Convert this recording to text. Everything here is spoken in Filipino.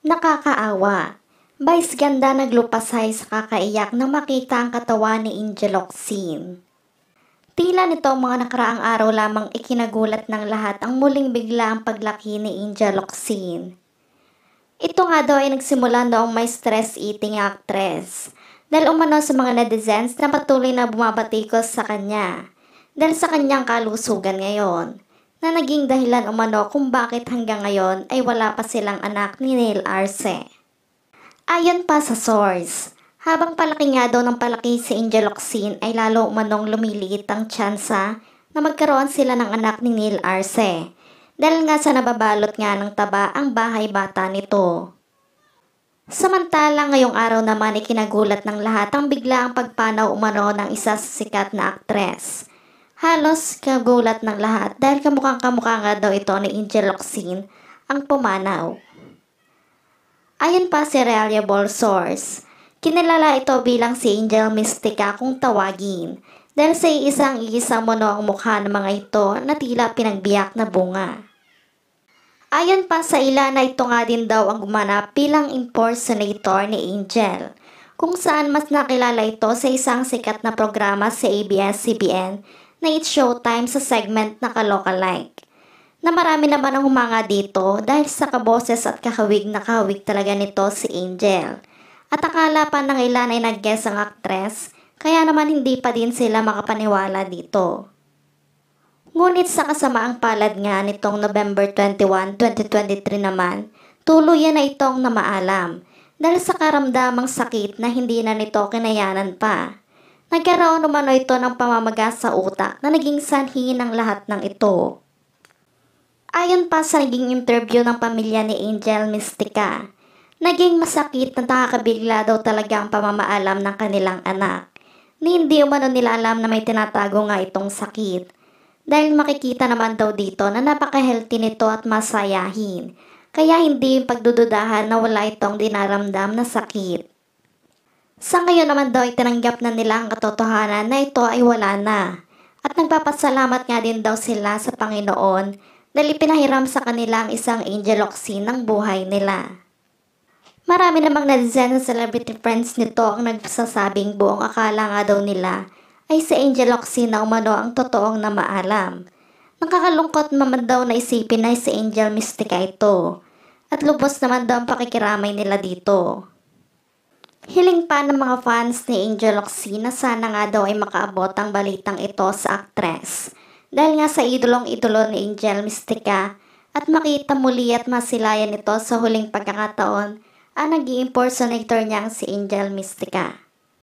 Nakakaawa. Vice ganda naglupasay sa kakaiyak nang makita ang katawan ni Angel Locsin. Tila nito mga nakaraang araw lamang ikinagulat ng lahat ang muling bigla ang paglaki ni Angel Locsin. Ito nga daw ay nagsimula noong may stress eating actress dahil umano sa mga netizens na patuloy na bumabatikos sa kanya dahil sa kanyang kalusugan ngayon na naging dahilan umano kung bakit hanggang ngayon ay wala pa silang anak ni Neil Arce. Ayon pa sa source, habang palaki nga daw ng palaki si Angel Locsin ay lalo umanong lumiliit ang tsansa na magkaroon sila ng anak ni Neil Arce dahil nga sa nababalot nga ng taba ang bahay bata nito. Samantalang ngayong araw naman ikinagulat ng lahat ang bigla ang pagpanaw umano ng isa sa sikat na aktres. Halos kagulat ng lahat dahil kamukhang kamukha nga daw ito ni Angel Locsin ang pumanaw. Ayon pa si reliable source, kinilala ito bilang si Angel Mystica kung tawagin dahil sa isang mono ang mukha ng mga ito na tila pinagbiyak na bunga. Ayon pa sa ilan na ito nga din daw ang gumanap bilang impersonator ni Angel, kung saan mas nakilala ito sa isang sikat na programa sa ABS-CBN na It's Showtime sa segment na Kalokalike, na marami naman ang humanga dito dahil sa kaboses at kahawig na kahawig talaga nito si Angel. At akala pa ng ilan ay nag-guess ang aktres, kaya naman hindi pa din sila makapaniwala dito. Ngunit sa kasamaang palad nga nitong November 21, 2023 naman, tuluyan na itong namaalam dahil sa karamdamang sakit na hindi na nito kinayanan pa. Nagkaroon umano ito ng pamamaga sa utak na naging sanhi ng lahat ng ito. Ayon pa sa naging interview ng pamilya ni Angel Mystica, naging masakit na nakakabigla daw talaga ang pamamaalam ng kanilang anak. Hindi umano nila alam na may tinatago nga itong sakit. Dahil makikita naman daw dito na napaka-healthy nito at masayahin. Kaya hindi yung pagdududahan na wala itong dinaramdam na sakit. Sa ngayon naman daw itinanggap na nila ang katotohanan na ito ay wala na. At nagpapasalamat nga din daw sila sa Panginoon dahil ipinahiram sa kanila ang isang Angel Locsin ng buhay nila. Marami namang netizen na celebrity friends nito ang nagsasabing buong akala nga daw nila ay si Angel Locsin na umano ang totoong na maalam. Nakakalungkot naman daw na isipin na si Angel Mystica ito at lubos naman daw ang pakikiramay nila dito. Hiling pa ng mga fans ni Angel Locsin na sana nga daw ay makaabot ang balitang ito sa aktres dahil nga sa idolong-idolo ni Angel Mystica at makita muli at masilayan ito sa huling pagkakataon ang naging impersonator niyang si Angel Mystica.